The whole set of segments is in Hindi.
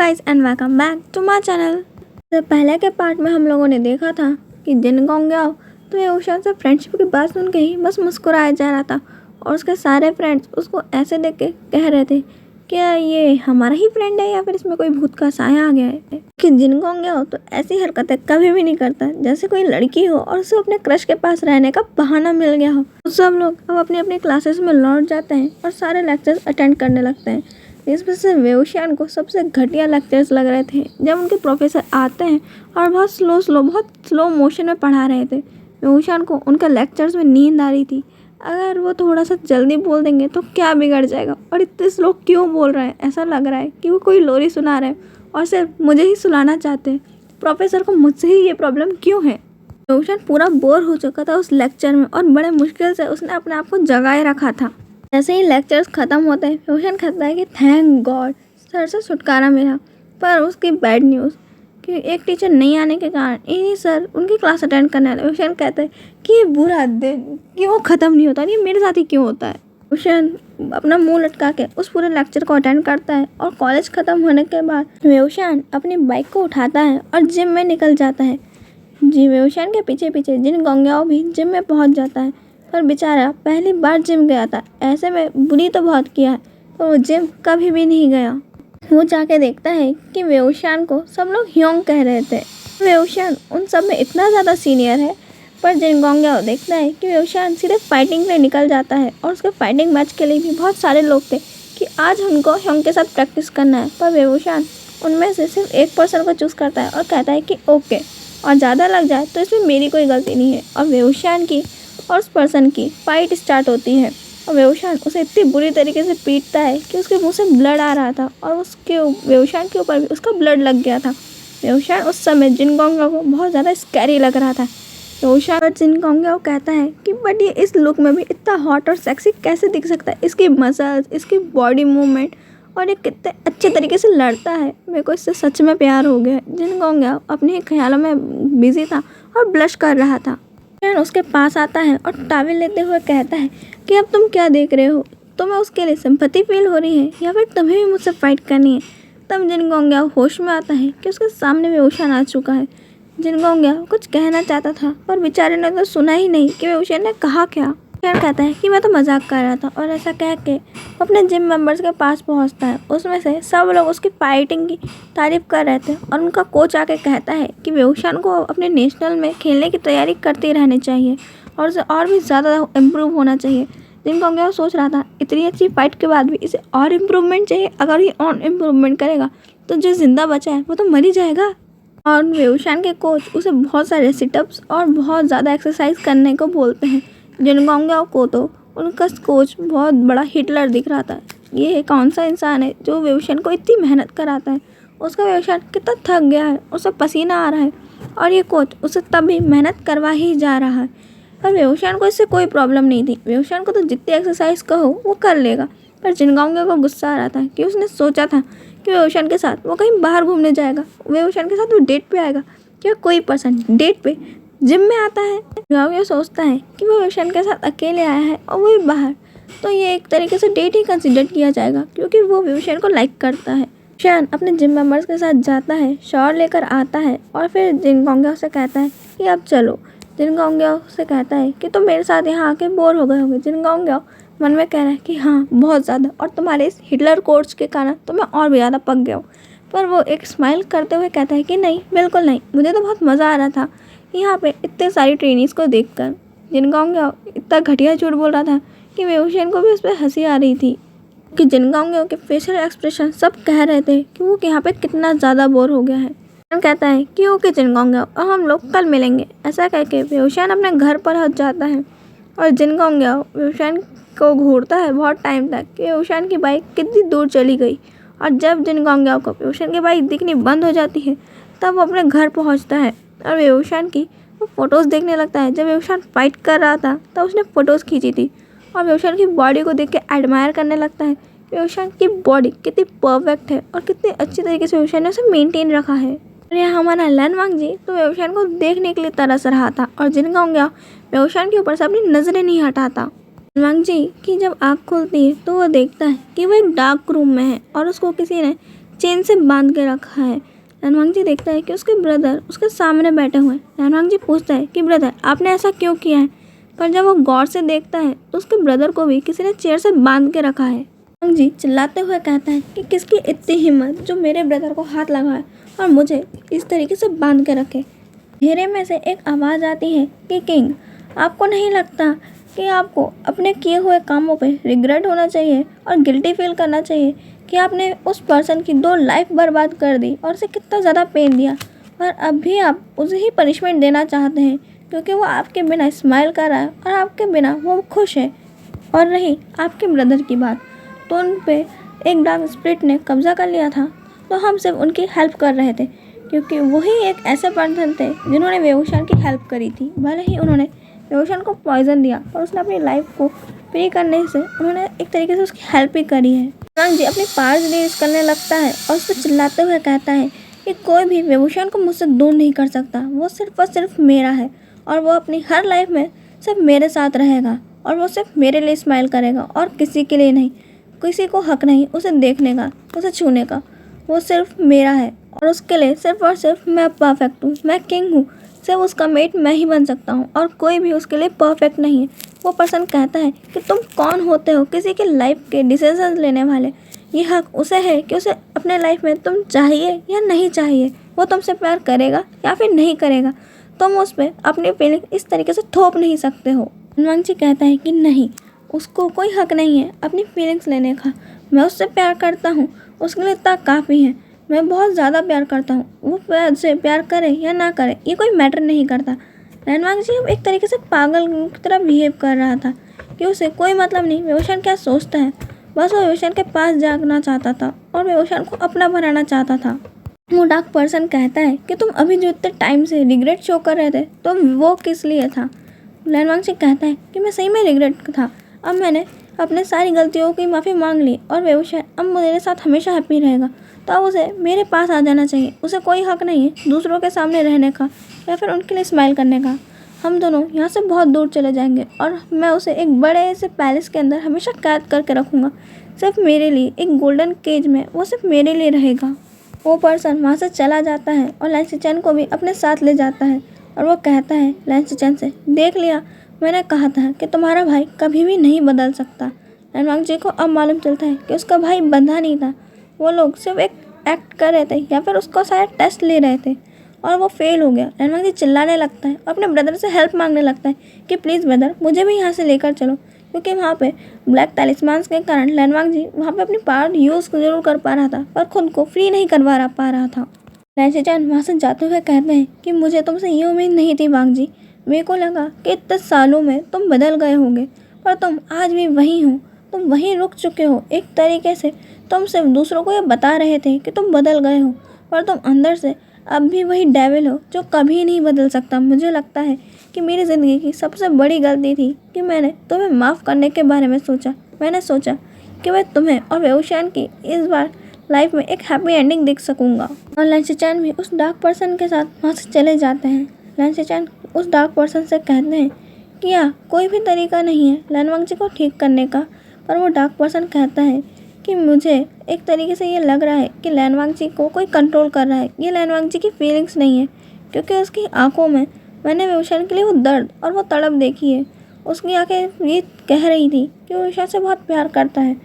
Guys and welcome back to my channel. तो पहले के पार्ट में हम लोगों ने देखा था कि जिन गोंग्याओ तो ये उषा से फ्रेंडशिप की बात सुन के ही बस मुस्कुराया जा रहा था और उसके सारे फ्रेंड्स उसको ऐसे देख के कह रहे थे क्या ये हमारा ही फ्रेंड है या फिर इसमें कोई भूत का साया आ गया है। कि जिन गोंग्याओ तो ऐसी हरकतें कभी भी नहीं करता जैसे कोई लड़की हो और उसे अपने क्रश के पास रहने का बहाना मिल गया हो। तो सब लोग अब अपनी अपनी क्लासेस में लौट जाते हैं और सारे लेक्चर्स अटेंड करने लगते हैं। इस वजह से वेउशियान को सबसे घटिया लेक्चर्स लग रहे थे जब उनके प्रोफेसर आते हैं और बहुत स्लो मोशन में पढ़ा रहे थे। वेउशियान को उनके लेक्चर्स में नींद आ रही थी। अगर वो थोड़ा सा जल्दी बोल देंगे तो क्या बिगड़ जाएगा, और इतने स्लो क्यों बोल रहे हैं, ऐसा लग रहा है कि वो कोई लोरी सुना रहे हैं और सिर्फ मुझे ही सुनाना चाहते हैं। प्रोफेसर को मुझसे ही ये प्रॉब्लम क्यों है। वेउशियान पूरा बोर हो चुका था उस लेक्चर में और बड़े मुश्किल से उसने अपने आप को जगाए रखा था। जैसे ही लेक्चर्स ख़त्म होते हैं वेउशियान कहता है कि थैंक गॉड सर से छुटकारा मिला। पर उसकी बैड न्यूज़ कि एक टीचर नहीं आने के कारण इन्हीं सर उनकी क्लास अटेंड करने वाले। वेउशियान कहता है कि ये बुरा दिन कि वो ख़त्म नहीं होता, ये मेरे साथ ही क्यों होता है। वेउशियान अपना मुंह लटका के उस पूरे लेक्चर को अटेंड करता है और कॉलेज ख़त्म होने के बाद वेउशियान अपनी बाइक को उठाता है और जिम में निकल जाता है। जी वेउशियान के पीछे पीछे जिन गोंग्याओ भी जिम में पहुंच जाता है, पर बेचारा पहली बार जिम गया था। ऐसे में बुरी तो बहुत किया है पर वो जिम कभी भी नहीं गया। वो जाके देखता है कि वेउशियान को सब लोग ह्योंग कह रहे थे। वेउशियान उन सब में इतना ज़्यादा सीनियर है, पर जिन गोंग्याओ देखता है कि वेउशियान सीधे फाइटिंग के लिए निकल जाता है और उसके फाइटिंग मैच के लिए भी बहुत सारे लोग थे कि आज उनको ह्योंग के साथ प्रैक्टिस करना है। पर वेउशियान उनमें से सिर्फ एक पर्सन को चूज़ करता है और कहता है कि ओके, और ज़्यादा लग जाए तो इसमें मेरी कोई गलती नहीं है। और वेउशियान की और उस पर्सन की फाइट स्टार्ट होती है और वेउशियान उसे इतनी बुरी तरीके से पीटता है कि उसके मुंह से ब्लड आ रहा था और उसके वेउशियान के ऊपर भी उसका ब्लड लग गया था। वेउशियान उस समय जिन गोंग्याओ को बहुत ज़्यादा स्कैरी लग रहा था। वेउशियान जिन गोंग्याओ कहता है कि बट ये इस लुक में भी इतना हॉट और सेक्सी कैसे दिख सकता है, इसकी मसल्स, इसकी बॉडी मूवमेंट और ये कितने अच्छे तरीके से लड़ता है, मेरे को इससे सच में प्यार हो गया। जिन गोंग्याओ अपने ख्यालों में बिजी था और ब्लश कर रहा था। उसके पास आता है और टॉवेल लेते हुए कहता है कि अब तुम क्या देख रहे हो, तुम्हें उसके लिए सिंपैथी फील हो रही है या फिर तुम्हें भी मुझसे फाइट करनी है। तब जिन गोंग्याओ होश में आता है कि उसके सामने वेउशियान आ चुका है। जिन गोंग्याओ कुछ कहना चाहता था पर बेचारे ने तो सुना ही नहीं कि वेउशियान ने कहा क्या। कहता है कि मैं तो मजाक कर रहा था, और ऐसा कह के अपने जिम मेंबर्स के पास पहुंचता है। उसमें से सब लोग उसकी फाइटिंग की तारीफ कर रहे थे और उनका कोच आके कहता है कि वेउशियान को अपने नेशनल में खेलने की तैयारी करते रहनी चाहिए और उसे और भी ज़्यादा इम्प्रूव होना चाहिए। जिन गोंग्याओ सोच रहा था इतनी अच्छी फाइट के बाद भी इसे और इम्प्रूवमेंट चाहिए, अगर ये और इम्प्रूवमेंट करेगा तो जो जिंदा बचा है वो तो मर ही जाएगा। और वेउशियान के कोच उसे बहुत सारे सिटअप्स और बहुत ज़्यादा एक्सरसाइज करने को बोलते हैं। जिन गोंग्याओ को तो उनका कोच बहुत बड़ा हिटलर दिख रहा था। ये कौन सा इंसान है जो वेउशियान को इतनी मेहनत कराता है। उसका वेउशियान कितना थक गया है, उसे पसीना आ रहा है और ये कोच उसे तब भी मेहनत करवा ही जा रहा है। पर वेउशियान को इससे कोई प्रॉब्लम नहीं थी। वेउशियान को तो जितनी एक्सरसाइज कहो वो कर लेगा। पर जिन गोंग्याओ को गुस्सा आ रहा था कि उसने सोचा था कि वेउशियान के साथ वो कहीं बाहर घूमने जाएगा, वेउशियान के साथ वो डेट पे आएगा। क्या कोई पर्सन डेट पे जिम में आता है। ये सोचता है कि वो वेउशियान के साथ अकेले आया है और वो भी बाहर, तो ये एक तरीके से डेट ही कंसिडर किया जाएगा क्योंकि वो वेउशियान को लाइक करता है। वेउशियान अपने जिम मेंबर्स के साथ जाता है, शॉवर लेकर आता है और फिर जिन गोंग्याओ से कहता है कि अब चलो। जिन गोंग्याओ से कहता है कि तुम मेरे साथ यहाँ आके बोर हो गए होंगे। जिन गोंग्याओ मन में कह रहा है कि हाँ बहुत ज़्यादा, और तुम्हारे इस हिटलर कोच के कारण तो मैं और भी ज़्यादा पक गया हूँ। पर वो एक स्माइल करते हुए कहता है कि नहीं, बिल्कुल नहीं, मुझे तो बहुत मज़ा आ रहा था यहाँ पे इतने सारी ट्रेनीज़ को देखकर। जिन गोंग्याओ इतना घटिया झूठ बोल रहा था कि वेउशियान को भी उस पर हंसी आ रही थी कि जिन गोंग्याओ के फेशियल एक्सप्रेशन सब कह रहे थे कि वो यहाँ पे कितना ज़्यादा बोर हो गया है। कहता है कि ओके जिन गोंग्याओ, अब हम लोग कल मिलेंगे। ऐसा कह के वेउशियान अपने घर पर पहुँच जाता है और जिन गोंग्याओ वेउशियान को घूरता है बहुत टाइम तक कि वेउशियान की बाइक कितनी दूर चली गई। और जब जिन गोंग्याओ को वेउशियान की बाइक दिखनी बंद हो जाती है तब वो अपने घर पहुँचता है और वेउशियान की वो फ़ोटोज़ देखने लगता है। जब वेउशियान फाइट कर रहा था तब उसने फ़ोटोज़ खींची थी और वेउशियान की बॉडी को देख के एडमायर करने लगता है। वेउशियान की बॉडी कितनी परफेक्ट है और कितनी अच्छी तरीके से वेउशियान ने उसे मेंटेन रखा है। और यह हमारा लैनवांग जी तो वेउशियान को देखने के लिए तरस रहा था और जिन गोंग्याओ वेउशियान के ऊपर से अपनी नज़रें नहीं हटाता। लैनवांग जी की जब आँख खुलती है तो वो देखता है कि वो एक डार्क रूम में है और उसको किसी ने चेन से बांध के रखा है। लैनवांगजी देखता है कि उसके ब्रदर उसके सामने बैठे हुए हैं। लैनवांगजी पूछता है कि ब्रदर आपने ऐसा क्यों किया है, पर जब वो गौर से देखता है तो उसके ब्रदर को भी किसी ने चेयर से बांध के रखा है। लैनवांगजी चिल्लाते हुए कहता है कि किसकी इतनी हिम्मत जो मेरे ब्रदर को हाथ लगाए और मुझे इस तरीके से बांध के रखे। अंधेरे में से एक आवाज़ आती है कि किंग, आपको नहीं लगता कि आपको अपने किए हुए कामों पे रिग्रेट होना चाहिए और गिल्टी फील करना चाहिए कि आपने उस पर्सन की 2 लाइफ बर्बाद कर दी और उसे कितना ज़्यादा पेन दिया, और अब भी आप उसे ही पनिशमेंट देना चाहते हैं क्योंकि वो आपके बिना स्माइल कर रहा है और आपके बिना वो खुश है। और रही आपके ब्रदर की बात, तो उन पे एक डार्क स्पिरिट ने कब्जा कर लिया था, तो हम सिर्फ उनकी हेल्प कर रहे थे क्योंकि वही एक ऐसे पर्सन थे जिन्होंने वेवोशान की हेल्प करी थी। भले ही उन्होंने वेवोशान को पॉइजन दिया और उसने अपनी लाइफ को फ्री करने से उन्होंने एक तरीके से उसकी हेल्प ही करी है। लैनवांगजी अपनी पावर्स रिलीज करने लगता है और उससे चिल्लाते हुए कहता है कि कोई भी वेवोशान को मुझसे दूर नहीं कर सकता, वो सिर्फ और सिर्फ मेरा है और वो अपनी हर लाइफ में सिर्फ मेरे साथ रहेगा और वो सिर्फ मेरे लिए स्माइल करेगा और किसी के लिए नहीं। किसी को हक नहीं उसे देखने का, उसे छूने का, वो सिर्फ मेरा है और उसके लिए सिर्फ और सिर्फ मैं परफेक्ट हूँ, मैं किंग हूँ, सिर्फ उसका मेट मैं ही बन सकता हूँ और कोई भी उसके लिए परफेक्ट नहीं है। वो पर्सन कहता है कि तुम कौन होते हो किसी की लाइफ के डिसीजन लेने वाले, ये हक उसे है कि उसे अपने लाइफ में तुम चाहिए या नहीं चाहिए, वो तुमसे प्यार करेगा या फिर नहीं करेगा, तुम उस पर अपनी फीलिंग इस तरीके से थोप नहीं सकते हो। लैनवांगजी कहता है कि नहीं, उसको कोई हक नहीं है अपनी फीलिंग्स लेने का, मैं उससे प्यार करता हूँ, उसके लिए इतना काफ़ी है, मैं बहुत ज़्यादा प्यार करता हूँ, वो से प्यार करे या ना करे ये कोई मैटर नहीं करता। लैनवांगजी अब एक तरीके से पागल की तरह बिहेव कर रहा था कि उसे कोई मतलब नहीं वेवोशान क्या सोचता है, बस वो वेवोशान के पास जाना चाहता था और वेवोशान को अपना बनाना चाहता था। वो डार्क पर्सन कहता है कि तुम अभी जो इतने टाइम से रिग्रेट शो कर रहे थे तो वो किस लिए था। लैनवांगजी कहता है कि मैं सही में रिग्रेट था, अब मैंने अपने सारी गलतियों की माफ़ी मांग ली और वेवोशान अब मेरे साथ हमेशा हैप्पी रहेगा, तो अब उसे मेरे पास आ जाना चाहिए। उसे कोई हक नहीं है दूसरों के सामने रहने का या फिर उनके लिए स्माइल करने का। हम दोनों यहाँ से बहुत दूर चले जाएंगे और मैं उसे एक बड़े से पैलेस के अंदर हमेशा कैद करके रखूँगा, सिर्फ मेरे लिए, एक गोल्डन केज में, वो सिर्फ मेरे लिए रहेगा। वो पर्सन वहाँ से चला जाता है और लैन सिचेन को भी अपने साथ ले जाता है और वो कहता है लैन सिचेन से, देख लिया, मैंने कहा था कि तुम्हारा भाई कभी भी नहीं बदल सकता। लैनवांगजी को अब मालूम चलता है कि उसका भाई बंधा नहीं था, वो लोग सिर्फ एक एक्ट कर रहे थे या फिर उसको शायद टेस्ट ले रहे थे और वो फेल हो गया। लैनवांगजी चिल्लाने लगता है और अपने ब्रदर से हेल्प मांगने लगता है कि प्लीज़ ब्रदर मुझे भी यहाँ से लेकर चलो, क्योंकि वहाँ पे ब्लैक टैलिस्मान्स के कारण लैनवांगजी वहाँ पे अपनी पावर यूज़ जरूर कर पा रहा था पर खुद को फ्री नहीं करवा पा रहा था। लैन सिचेन वहाँ से जाते हुए कहते हैं कि मुझे तुमसे ये उम्मीद नहीं थी वांगजी, मेरे को लगा कि इतने सालों में तुम बदल गए होंगे पर तुम आज भी वही हो, तुम वहीं रुक चुके हो। एक तरीके से तुम सिर्फ दूसरों को ये बता रहे थे कि तुम बदल गए हो पर तुम अंदर से अब भी वही डेविल हो जो कभी नहीं बदल सकता। मुझे लगता है कि मेरी ज़िंदगी की सबसे बड़ी गलती थी कि मैंने तुम्हें माफ़ करने के बारे में सोचा। मैंने सोचा कि मैं तुम्हें और वेवोशान की इस बार लाइफ में एक हैप्पी एंडिंग देख सकूँगा। और लैन सिचेन भी उस डार्क पर्सन के साथ वहाँ से चले जाते हैं। लैन सिचेन उस डार्क पर्सन से कहते हैं कि या कोई भी तरीका नहीं है लैनवांगजी को ठीक करने का, पर वो डार्क पर्सन कहता है कि मुझे एक तरीके से ये लग रहा है कि लैनवांगजी को कोई कंट्रोल कर रहा है, ये लैनवांगजी की फीलिंग्स नहीं है, क्योंकि उसकी आंखों में मैंने वेवोशान के लिए वो दर्द और वो तड़प देखी है। उसकी आंखें ये कह रही थी कि वो वेवोशान से बहुत प्यार करता है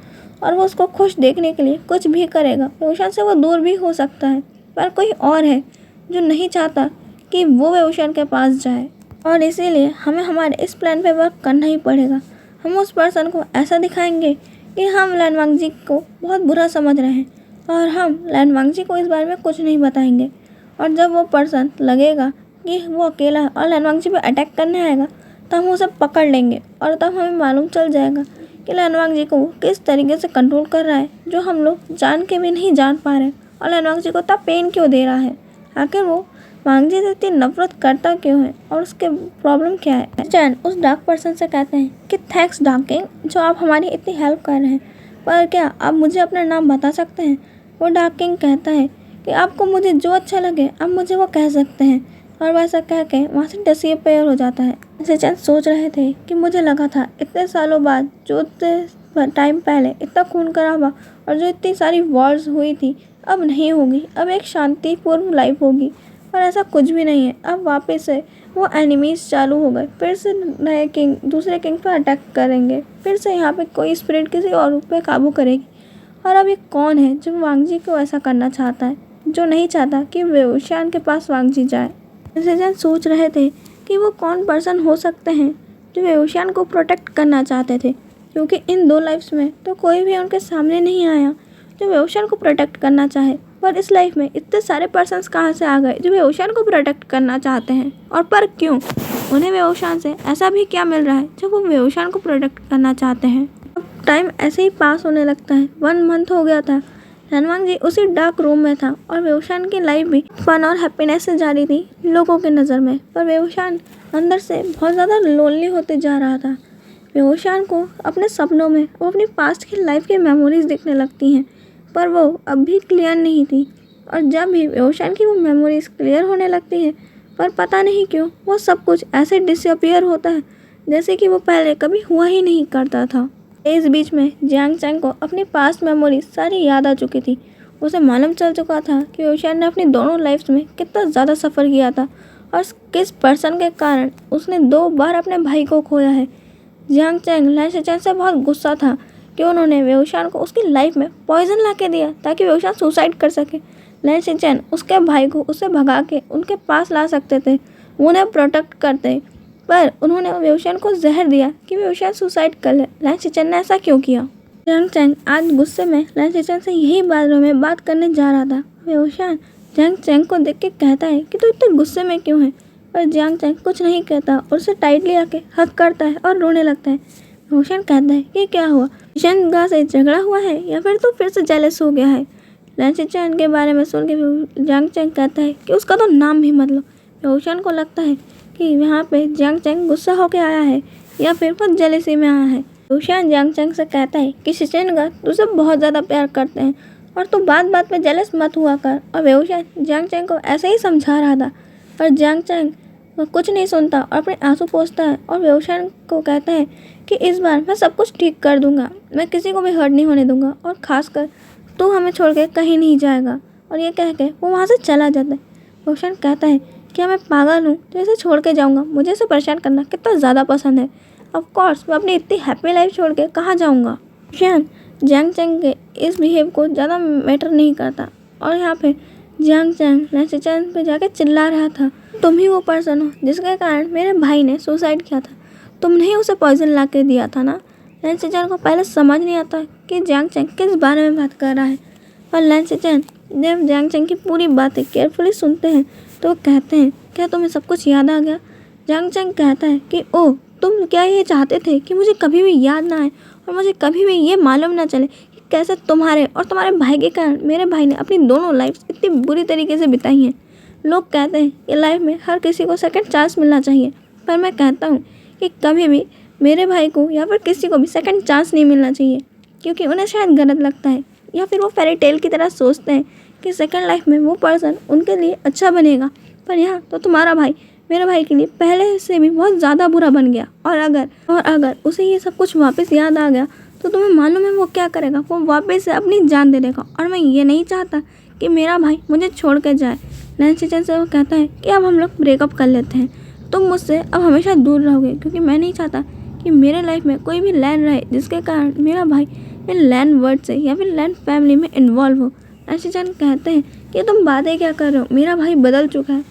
और वो उसको खुश देखने के लिए कुछ भी करेगा। वेवोशान से वो दूर भी हो सकता है पर कोई और है जो नहीं चाहता कि वो वेवोशान के पास जाए, और इसीलिए हमें हमारे इस प्लान पे वर्क करना ही पड़ेगा। हम उस पर्सन को ऐसा दिखाएंगे कि हम लैनवांगजी को बहुत बुरा समझ रहे हैं और हम लैनवांगजी को इस बारे में कुछ नहीं बताएंगे, और जब वो पर्सन लगेगा कि वो अकेला है और लैनवांगजी पे अटैक करने आएगा तो हम उसे पकड़ लेंगे और तब हमें मालूम चल जाएगा कि लैनवांगजी को किस तरीके से कंट्रोल कर रहा है जो हम लोग जान के भी नहीं जान पा रहे, और लैनवांगजी को इतना पेन क्यों दे रहा है, आखिर वो वांगजी से इतनी नफरत करता क्यों है और उसके प्रॉब्लम क्या है। चैन उस डार्क पर्सन से कहते हैं कि थैंक्स डार्क किंग जो आप हमारी इतनी हेल्प कर रहे हैं, पर क्या आप मुझे अपना नाम बता सकते हैं। वो डार्क किंग कहता है कि आपको मुझे जो अच्छा लगे आप मुझे वो कह सकते हैं, और वैसा कह के वहाँ से डिसअपीयर हो जाता है। चैन सोच रहे थे कि मुझे लगा था इतने सालों बाद, जो इतने टाइम पहले इतना खून खराबा और जो इतनी सारी वॉर्स हुई थी, अब नहीं होगी, अब एक शांतिपूर्ण लाइफ होगी। पर ऐसा कुछ भी नहीं है। अब वापस से वो एनिमीज चालू हो गए, फिर से नए किंग दूसरे किंग पर अटैक करेंगे, फिर से यहाँ पे कोई स्पिरिट किसी और पे काबू करेगी। और अब ये कौन है जो वांग जी को ऐसा करना चाहता है, जो नहीं चाहता कि वेओशान के पास वांग जी जाए। जैन सोच रहे थे कि वो कौन पर्सन हो सकते हैं जो वेओशान को प्रोटेक्ट करना चाहते थे, क्योंकि इन 2 लाइफ्स में तो कोई भी उनके सामने नहीं आया जो वेओशान को प्रोटेक्ट करना चाहे। पर इस लाइफ में इतने सारे पर्सन्स कहाँ से आ गए जो वेओशान को प्रोटेक्ट करना चाहते हैं, और पर क्यों? उन्हें वेओशान से ऐसा भी क्या मिल रहा है जब वो वेओशान को प्रोटेक्ट करना चाहते हैं? अब टाइम ऐसे ही पास होने लगता है। 1 मंथ हो गया था। रनवांग जी उसी डार्क रूम में था और वेओशान की लाइफ भी फन और हैप्पीनेस से जा रही थी लोगों के नज़र में। पर वेओशान अंदर से बहुत ज़्यादा लोनली होते जा रहा था। वेओशान को अपने सपनों में वो अपनी पास्ट की लाइफ की मेमोरीज दिखने लगती हैं, पर वो अब भी क्लियर नहीं थी। और जब भी वेओशान की वो मेमोरीज क्लियर होने लगती है, पर पता नहीं क्यों वो सब कुछ ऐसे डिसअपियर होता है जैसे कि वो पहले कभी हुआ ही नहीं करता था। इस बीच में जियांग चैंग को अपनी पास्ट मेमोरीज सारी याद आ चुकी थी। उसे मालूम चल चुका था कि वेओशान ने अपनी दोनों लाइफ्स में कितना ज़्यादा सफ़र किया था और किस पर्सन के कारण उसने 2 बार अपने भाई को खोया है। जियांग चैंग लैन शिचेन से बहुत गुस्सा था कि उन्होंने वेओशान को उसकी लाइफ में पॉइजन ला के दिया ताकि वेओशान सुसाइड कर सके। लैन शिचेन उसके भाई को उससे भगा के उनके पास ला सकते थे, उन्हें प्रोटेक्ट करते, पर उन्होंने वेओशान को जहर दिया कि वेओशान सुसाइड कर ले। लैन शिचेन ने ऐसा क्यों किया? जियांग चैंग आज गुस्से में लैन शिचेन से यही बारे में बात करने जा रहा था। वेओशान जियांग चैंग को देख के कहता है कि तू इतने गुस्से में क्यों है? पर जियांग चैंग कुछ नहीं कहता और उसे टाइटली आके हग करता है और रोने लगता है। वेओशान कहता है कि क्या हुआ, शिचेन से झगड़ा हुआ है या फिर तू फिर से जेलस हो गया है? लैन शिचेन के बारे में सुन के जियांग चैंग कहता है कि उसका तो नाम भी मत लो। वेओशान को लगता है कि यहाँ पे जियांग चैंग गुस्सा होके आया है या फिर वो जेलसी में आया है। वेओशान जियांग चैंग से कहता है कि शिचेन तुझसे बहुत ज़्यादा प्यार करते हैं और तू बात बात में जेलस मत हुआ कर। और वेओशान जियांग चैंग को ऐसे ही समझा रहा था, पर जियांग चैंग कुछ नहीं सुनता और अपने आंसू पोंछता है और वेओशान को कहता है कि इस बार मैं सब कुछ ठीक कर दूंगा, मैं किसी को भी हर्ट नहीं होने दूंगा और ख़ासकर तू हमें छोड़ के कहीं नहीं जाएगा। और ये कह के वो वहाँ से चला जाता है। वेओशान कहता है क्या मैं पागल हूँ जो इसे छोड़ के जाऊँगा? मुझे इसे परेशान करना कितना ज़्यादा पसंद है। ऑफ कोर्स मैं अपनी इतनी हैप्पी लाइफ छोड़ के कहाँ जाऊँगा। वेओशान जियांग चैंग के इस बिहेव को ज़्यादा मैटर नहीं करता और यहाँ पे जियांग चैंग लैन शिचेन पे जाके चिल्ला रहा था, तुम ही वो पर्सन हो जिसके कारण मेरे भाई ने सुसाइड किया था, तुमने ही उसे पॉइजन ला के दिया था ना। लैन शिचेन को पहले समझ नहीं आता कि जियांग चैंग किस बारे में बात कर रहा है, पर लैन शिचेन जब जियांग चैंग की पूरी बातें केयरफुली सुनते हैं तो कहते हैं क्या तुम्हें सब कुछ याद आ गया? जियांग चैंग कहता है कि ओह, तुम क्या ये चाहते थे कि मुझे कभी भी याद ना आए और मुझे कभी भी ये मालूम ना चले कि कैसे तुम्हारे और तुम्हारे भाई के कारण मेरे भाई ने अपनी दोनों लाइफ इतनी बुरी तरीके से बिताई हैं। लोग कहते हैं कि लाइफ में हर किसी को सेकंड चांस मिलना चाहिए, पर मैं कहता हूँ कि कभी भी मेरे भाई को या फिर किसी को भी सेकंड चांस नहीं मिलना चाहिए, क्योंकि उन्हें शायद गलत लगता है या फिर वो फेरी टेल की तरह सोचते हैं कि सेकंड लाइफ में वो पर्सन उनके लिए अच्छा बनेगा। पर यहाँ तो तुम्हारा भाई मेरे भाई के लिए पहले से भी बहुत ज़्यादा बुरा बन गया, और अगर उसे ये सब कुछ वापस याद आ गया तो तुम्हें मालूम है वो क्या करेगा? वो वापस से अपनी जान दे देगा, और मैं ये नहीं चाहता कि मेरा भाई मुझे छोड़ कर जाए। लैन शिचेन से वो कहता है कि अब हम लोग ब्रेकअप कर लेते हैं, तुम मुझसे अब हमेशा दूर रहोगे, क्योंकि मैं नहीं चाहता कि मेरे लाइफ में कोई भी लैन रहे जिसके कारण मेरा भाई इन लैन वर्ड से या फिर लैन फैमिली में इन्वॉल्व हो। लैन शिचेन कहते हैं कि तुम बातें क्या कर रहे हो, मेरा भाई बदल चुका है।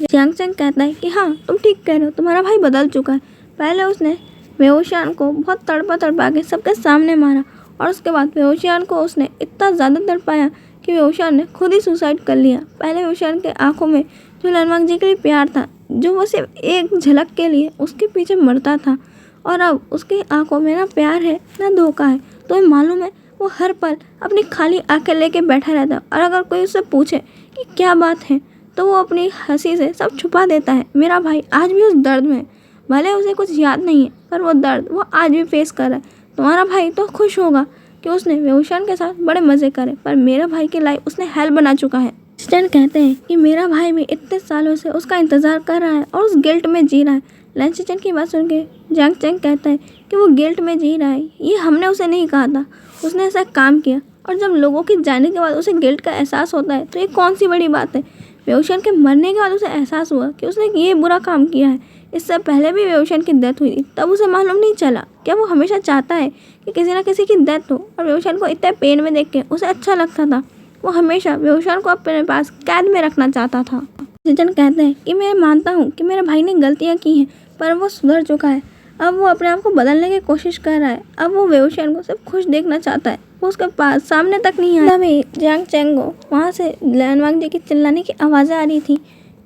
जियांग चैंग कहता है कि हाँ तुम ठीक कह रहे हो, तुम्हारा भाई बदल चुका है। पहले उसने वेओशान को बहुत तड़पा के सबके सामने मारा, और उसके बाद वेओशान को उसने इतना ज़्यादा तड़पाया कि वेओशान ने खुद ही सुसाइड कर लिया। पहले वेओशान के आंखों में जो लनवांग जी के लिए प्यार था, जो वो सिर्फ एक झलक के लिए उसके पीछे मरता था, और अब उसकी आंखों में ना प्यार है ना धोखा है। तो मालूम है वो हर पल अपनी खाली आंखें लेके बैठा रहता है, और अगर कोई उससे पूछे कि क्या बात है तो वो अपनी हंसी से सब छुपा देता है। मेरा भाई आज भी उस दर्द में, भले उसे कुछ याद नहीं है, पर वो दर्द वो आज भी फेस कर रहा है। तुम्हारा भाई तो खुश होगा कि उसने वेओशान के साथ बड़े मज़े करे, पर मेरा भाई की लाइफ उसने हेल बना चुका है। स्टैन कहते हैं कि मेरा भाई भी इतने सालों से उसका इंतज़ार कर रहा है और उस गिल्ट में जी रहा है। लैन शिचेन की बात सुन के जियांग चैंग कहता है कि वो गिल्ट में जी रहा है, ये हमने उसे नहीं कहा था, उसने ऐसा काम किया और जब लोगों के जाने के बाद उसे गिल्ट का एहसास होता है तो ये कौन सी बड़ी बात है। वेवशान के मरने के बाद उसे एहसास हुआ कि उसने ये बुरा काम किया है। इससे पहले भी वेवशान की डेथ हुई थी, तब उसे मालूम नहीं चला। क्या वो हमेशा चाहता है कि किसी न किसी की डेथ हो, और वेवशान को इतने पेन में देख के उसे अच्छा लगता था। वो हमेशा वेवशान को अपने पास कैद में रखना चाहता था। जिजन कहते हैं कि मैं मानता हूँ कि मेरे भाई ने गलतियाँ की हैं, पर वो सुधर चुका है। अब वो अपने आप को बदलने की कोशिश कर रहा है। अब वो वेवशान को सिर्फ खुश देखना चाहता है। वो उसके पास सामने तक नहीं आया। तभी जियांग चैंग को वहाँ से लैनवांग जी की चिल्लाने की आवाज़ें आ रही थी,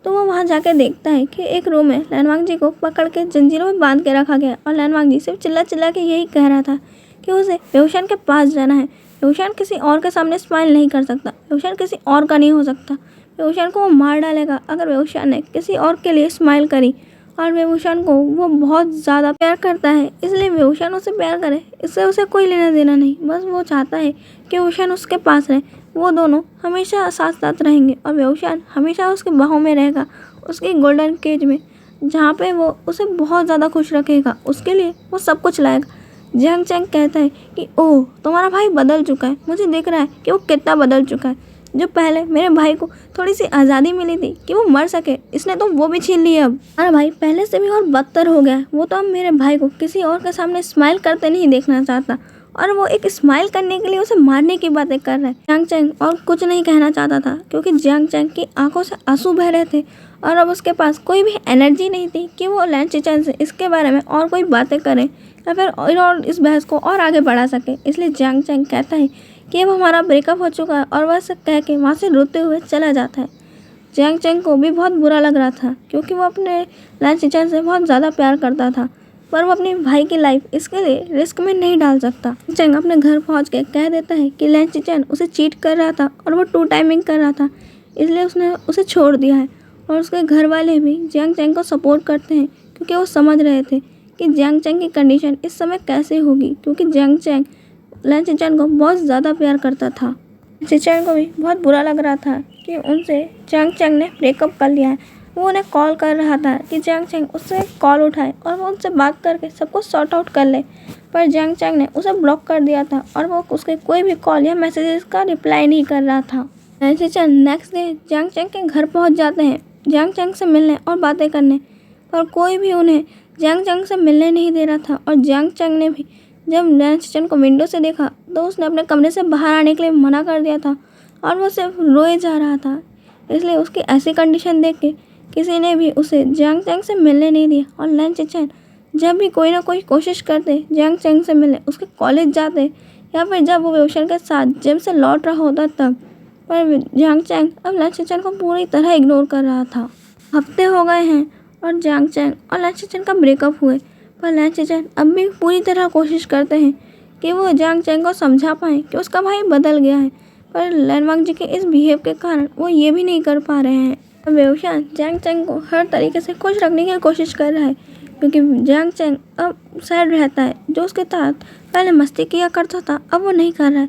तो वो वहाँ जाकर देखता है कि एक रूम में लैनवांग जी को पकड़ के जंजीरों में बांध के रखा गया, और लैनवांग जी सिर्फ चिल्ला चिल्ला के यही कह रहा था कि उसे वेवशान के पास जाना है। वेवशान किसी और के सामने स्माइल नहीं कर सकता, वेवशान किसी और का नहीं हो सकता। वेवशान को वो मार डालेगा अगर वेवशान ने किसी और के लिए स्माइल करी, और वेवशान को वो बहुत ज़्यादा प्यार करता है, इसलिए वेवशान उसे प्यार करे। इससे उसे कोई लेना देना नहीं, बस वो चाहता है कि वेवशान उसके पास रहे। वो दोनों हमेशा साथ साथ रहेंगे, और वेवशान हमेशा उसके बाहों में रहेगा, उसकी गोल्डन केज में, जहाँ पे वो उसे बहुत ज़्यादा खुश रखेगा। उसके लिए वो सब कुछ लाएगा। जियांग चैंग कहता है कि ओह, तुम्हारा भाई बदल चुका है। मुझे दिख रहा है कि वो कितना बदल चुका है। जो पहले मेरे भाई को थोड़ी सी आज़ादी मिली थी कि वो मर सके, इसने तो वो भी छीन ली। अब हमारा भाई पहले से भी और बदतर हो गया है। वो तो अब मेरे भाई को किसी और के सामने स्माइल करते नहीं देखना चाहता, और वो एक स्माइल करने के लिए उसे मारने की बातें कर रहा है। जियांग चैंग और कुछ नहीं कहना चाहता था, क्योंकि जियांग चैंग की आंखों से आंसू बह रहे थे, और अब उसके पास कोई भी एनर्जी नहीं थी कि वो लैन चिचन से इसके बारे में और कोई बातें करे, या फिर और इस बहस को और आगे बढ़ा सके। इसलिए जियांग चैंग कहता है कि अब हमारा ब्रेकअप हो चुका है, और वह सब कह के वहाँ से रोते हुए चला जाता है। जियांग चैंग को भी बहुत बुरा लग रहा था, क्योंकि वो अपने लैन चिचन से बहुत ज़्यादा प्यार करता था, पर वो अपने भाई की लाइफ इसके लिए रिस्क में नहीं डाल सकता। चैंग अपने घर पहुंच के कह देता है कि लैन चिचन उसे चीट कर रहा था और वो 2 टाइमिंग कर रहा था, इसलिए उसने उसे छोड़ दिया है। और उसके घर वाले भी जियांग चैंग को सपोर्ट करते हैं, क्योंकि वो समझ रहे थे कि जियांग चैंग की कंडीशन इस समय कैसे होगी, क्योंकि जियांग चैंग लैन चिचन को बहुत ज़्यादा प्यार करता था। चिचन को भी बहुत बुरा लग रहा था कि उनसे जियांग चैंग ने ब्रेकअप कर लिया है। वो उन्हें कॉल कर रहा था कि जियांग चैंग उससे कॉल उठाए और वो उनसे बात करके सब कुछ सॉर्ट आउट कर ले, पर जियांग चैंग ने उसे ब्लॉक कर दिया था, और वो उसके कोई भी कॉल या मैसेजेस का रिप्लाई नहीं कर रहा था। लैन चिचन नेक्स्ट डे जियांग चैंग के घर पहुंच जाते हैं जियांग चैंग से मिलने और बातें करने, पर कोई भी उन्हें जियांग चैंग से मिलने नहीं दे रहा था। और जियांग चैंग ने भी जब लैन चिचन को विंडो से देखा तो उसने अपने कमरे से बाहर आने के लिए मना कर दिया था, और वो सिर्फ रोए जा रहा था। इसलिए उसकी ऐसी कंडीशन देख के किसी ने भी उसे जियांग चैंग से मिलने नहीं दिया। और लैन चिचन जब भी कोई ना कोई कोशिश करते जियांग चैंग से मिलने, उसके कॉलेज जाते, या फिर जब वो वेवशान के साथ जिम से लौट रहा होता तब, पर जियांग चैंग अब लैन चिचन को पूरी तरह इग्नोर कर रहा था। हफ्ते हो गए हैं और जियांग चैंग और लैन चिचन का ब्रेकअप हुए, पर लैन चिचन अब भी पूरी तरह कोशिश करते हैं कि वो जियांग चैंग को समझा पाएँ कि उसका भाई बदल गया है, पर लैनवांग जी के इस बिहेव के कारण वो ये भी नहीं कर पा रहे हैं। अब वेवशान जियांग चैंग को हर तरीके से खुश रखने की कोशिश कर रहा है, क्योंकि जियांग चैंग अब सैड रहता है। जो उसके साथ पहले मस्ती किया करता था, अब वो नहीं कर रहा है।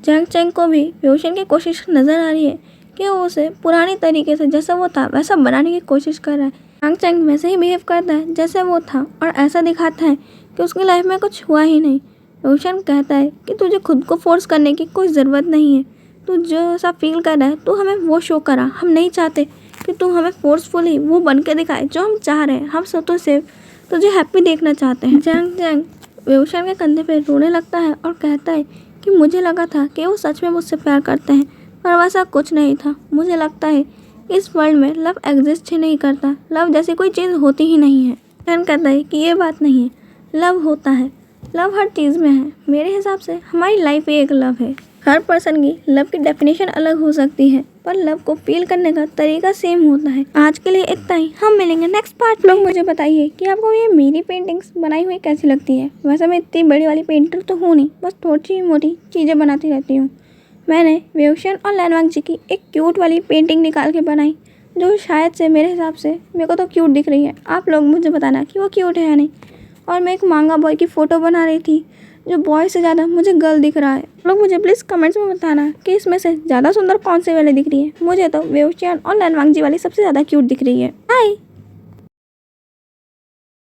जियांग चैंग को भी वेवशान की कोशिश नज़र आ रही है कि वो उसे पुरानी तरीके से जैसा वो था वैसा बनाने की कोशिश कर रहा है। जियांग चैंग वैसे ही बिहेव करता है जैसे वो था, और ऐसा दिखाता है कि उसकी लाइफ में कुछ हुआ ही नहीं। वेवशान कहता है कि तुझे खुद को फोर्स करने की कोई ज़रूरत नहीं है, तू जो सा फील कर रहा है तू हमें वो शो करा। हम नहीं चाहते कि तू हमें फोर्सफुली वो बन के दिखाए जो हम चाह रहे हैं। हम सब तो सिर्फ तुझे हैप्पी देखना चाहते हैं। जियांग चैंग वेवशान के कंधे पे रोने लगता है और कहता है कि मुझे लगा था कि वो सच में मुझसे प्यार करते हैं, पर वैसा कुछ नहीं था। मुझे लगता है इस वर्ल्ड में लव एग्जिस्ट ही नहीं करता, लव जैसी कोई चीज़ होती ही नहीं है। जियांग कहता है कि ये बात नहीं है, लव होता है, लव हर चीज़ में है। मेरे हिसाब से हमारी लाइफ ही एक लव है। हर पर्सन की लव की डेफिनेशन अलग हो सकती है, पर लव को फील करने का तरीका सेम होता है। आज के लिए इतना ही, हम मिलेंगे नेक्स्ट पार्ट में। लोग मुझे बताइए कि आपको ये मेरी पेंटिंग्स बनाई हुई कैसी लगती है। वैसे मैं इतनी बड़ी वाली पेंटर तो हूँ नहीं, बस थोड़ी मोटी चीज़ें बनाती रहती हूँ। मैंने वेवशान और लैनवांग जी की एक क्यूट वाली पेंटिंग निकाल के बनाई, जो शायद से मेरे हिसाब से मेरे को तो क्यूट दिख रही है। आप लोग मुझे बताना कि वो क्यूट है या नहीं। और मैं एक मांगा बॉय की फ़ोटो बना रही थी, जो बॉय से ज़्यादा मुझे गर्ल दिख रहा है। लोग मुझे प्लीज़ कमेंट्स में बताना कि इसमें से ज़्यादा सुंदर कौन से वाली दिख रही है। मुझे तो वेवशान और लैनवांग जी वाली सबसे ज़्यादा क्यूट दिख रही है। बाय।